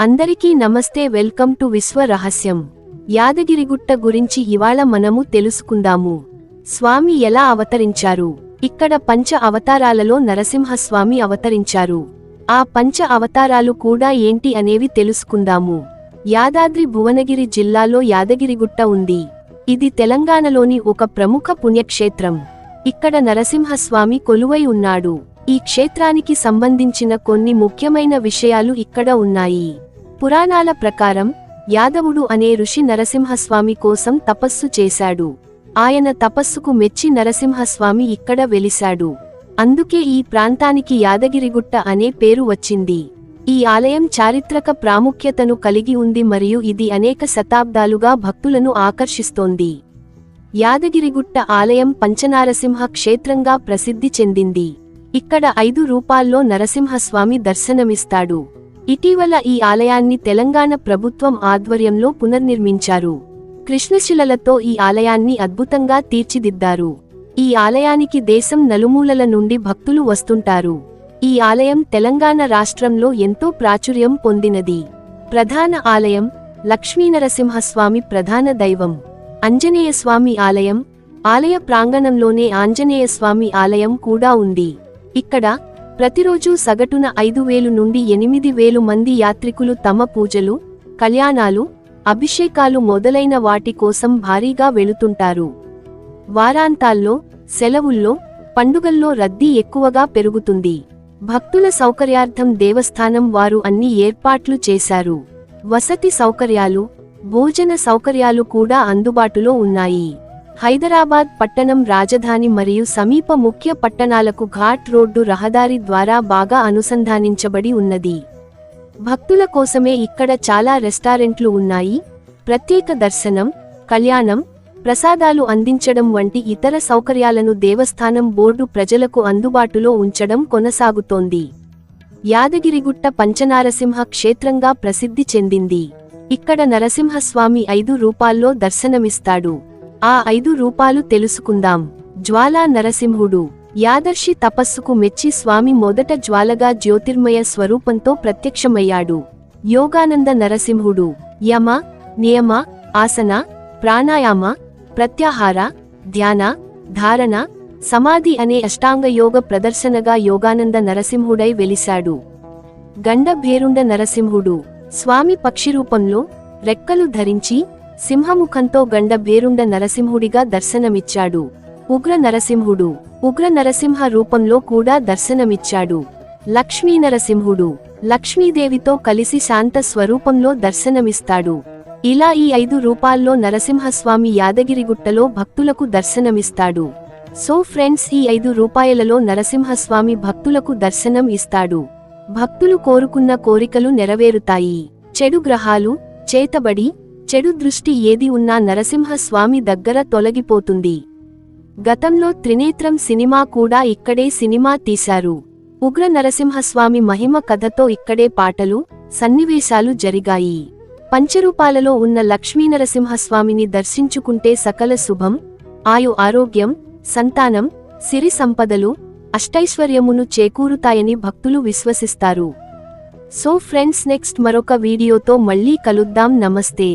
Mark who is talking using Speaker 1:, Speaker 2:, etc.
Speaker 1: అందరికీ నమస్తే. Welcome to విశ్వ రహస్యం. యాదగిరిగుట్ట గురించి ఇవాళ మనము తెలుసుకుందాము. స్వామి ఎలా అవతరించారు? ఇక్కడ పంచ అవతారాలలో నరసింహస్వామి అవతరించారు. ఆ పంచ అవతారాలు కూడా ఏంటి అనేవి తెలుసుకుందాము. యాదాద్రి భువనగిరి జిల్లాలో యాదగిరిగుట్ట ఉంది. ఇది తెలంగాణలోని ఒక ప్రముఖ పుణ్యక్షేత్రం. ఇక్కడ నరసింహస్వామి కొలువై ఉన్నాడు. ఈ క్షేత్రానికి సంబంధించిన కొన్ని ముఖ్యమైన విషయాలు ఇక్కడ ఉన్నాయి. పురాణాల ప్రకారం యాదవుడు అనే ఋషి నరసింహస్వామి కోసం తపస్సు చేశాడు. ఆయన తపస్సుకు మెచ్చి నరసింహస్వామి ఇక్కడ వెలిశాడు. అందుకే ఈ ప్రాంతానికి యాదగిరిగుట్ట అనే పేరు వచ్చింది. ఈ ఆలయం చారిత్రక ప్రాముఖ్యతను కలిగి ఉంది మరియు ఇది అనేక శతాబ్దాలుగా భక్తులను ఆకర్షిస్తోంది. యాదగిరిగుట్ట ఆలయం పంచనారసింహ క్షేత్రంగా ప్రసిద్ధి చెందింది. ఇక్కడ 5 రూపాల్లో నరసింహస్వామి దర్శనమిస్తాడు. ఇటీవల ఈ ఆలయాన్ని తెలంగాణ ప్రభుత్వం ఆధ్వర్యంలో పునర్నిర్మించారు. కృష్ణశిలలతో ఈ ఆలయాన్ని అద్భుతంగా తీర్చిదిద్దారు. ఈ ఆలయానికి దేశం నలుమూలల నుండి భక్తులు వస్తుంటారు. ఈ ఆలయం తెలంగాణ రాష్ట్రంలో ఎంతో ప్రాచుర్యం పొందినది. ప్రధాన ఆలయం లక్ష్మీనరసింహస్వామి ప్రధాన దైవం. ఆంజనేయస్వామి ఆలయం, ఆలయ ప్రాంగణంలోనే ఆంజనేయస్వామి ఆలయం కూడా ఉంది. ఇక్కడ ప్రతిరోజు సగటున 5,000 నుండి 8,000 మంది యాత్రికులు తమ పూజలు, కళ్యాణాలు, అభిషేకాలు మొదలైన వాటి కోసం భారీగా వెళుతుంటారు. వారాంతాల్లో, సెలవుల్లో, పండుగల్లో రద్దీ ఎక్కువగా పెరుగుతుంది. భక్తుల సౌకర్యార్థం దేవస్థానం వారు అన్ని ఏర్పాట్లు చేశారు. వసతి సౌకర్యాలు, భోజన సౌకర్యాలు కూడా అందుబాటులో ఉన్నాయి. హైదరాబాద్ పట్టణం రాజధాని మరియు సమీప ముఖ్య పట్టణాలకు ఘాట్ రోడ్డు రహదారి ద్వారా బాగా అనుసంధానించబడి ఉన్నది. భక్తుల కోసమే ఇక్కడ చాలా రెస్టారెంట్లు ఉన్నాయి. ప్రత్యేక దర్శనం, కళ్యాణం, ప్రసాదాలు అందించడం వంటి ఇతర సౌకర్యాలను దేవస్థానం బోర్డు ప్రజలకు అందుబాటులో ఉంచడం కొనసాగుతోంది. యాదగిరిగుట్ట పంచనారసింహ క్షేత్రంగా ప్రసిద్ధి చెందింది. ఇక్కడ నరసింహస్వామి 5 రూపాల్లో దర్శనమిస్తాడు. ఆ 5 రూపాలు తెలుసుకుందాం. జ్వాలా నరసింహుడు. యాదర్శి తపస్సుకు మెచ్చి స్వామి మొదట జ్వాలగా జ్యోతిర్మయ స్వరూపంతో ప్రత్యక్షమయ్యాడు. యోగానంద నరసింహుడు. యమ, నియమ, ఆసన, ప్రాణాయామ, ప్రత్యాహార, ధ్యాన, ధారణ, సమాధి అనే అష్టాంగ యోగ ప్రదర్శనగా యోగానంద నరసింహుడై వెలిశాడు. గండభేరుండ నరసింహుడు. స్వామి పక్షిరూపంలో, రెక్కలు ధరించి, సింహముఖంతో గండభేరుండ నరసింహుడిగా దర్శనమిచ్చాడు. ఉగ్ర నరసింహుడు. ఉగ్ర నరసింహ రూపంలో కూడా దర్శనమిచ్చాడు. లక్ష్మీ నరసింహుడు. లక్ష్మీదేవితో కలిసి శాంత స్వరూపంలో దర్శనమిస్తాడు. ఇలా ఈ 5 రూపాల్లో నరసింహస్వామి యాదగిరిగుట్టలో భక్తులకు దర్శనమిస్తాడు. సో ఫ్రెండ్స్, ఈ 5 రూపాయలలో నరసింహస్వామి భక్తులకు దర్శనం ఇస్తాడు. భక్తులు కోరుకున్న కోరికలు నెరవేరుతాయి. చెడు గ్రహాలు, చేతబడి, చెడు దృష్టి ఏది ఉన్నా నరసింహస్వామి దగ్గర తొలగిపోతుంది. గతంలో త్రినేత్రం సినిమా కూడా ఇక్కడే సినిమా తీశారు. ఉగ్ర నరసింహస్వామి మహిమ కథతో ఇక్కడే పాటలు, సన్నివేశాలు జరిగాయి. పంచరూపాలలో ఉన్న లక్ష్మీనరసింహస్వామిని దర్శించుకుంటే సకల శుభం, ఆయు ఆరోగ్యం, సంతానం, సిరి సంపదలు, అష్టైశ్వర్యమును చేకూరుతాయని భక్తులు విశ్వసిస్తారు. సో ఫ్రెండ్స్, నెక్స్ట్ మరొక వీడియోతో మళ్ళీ కలుద్దాం. నమస్తే.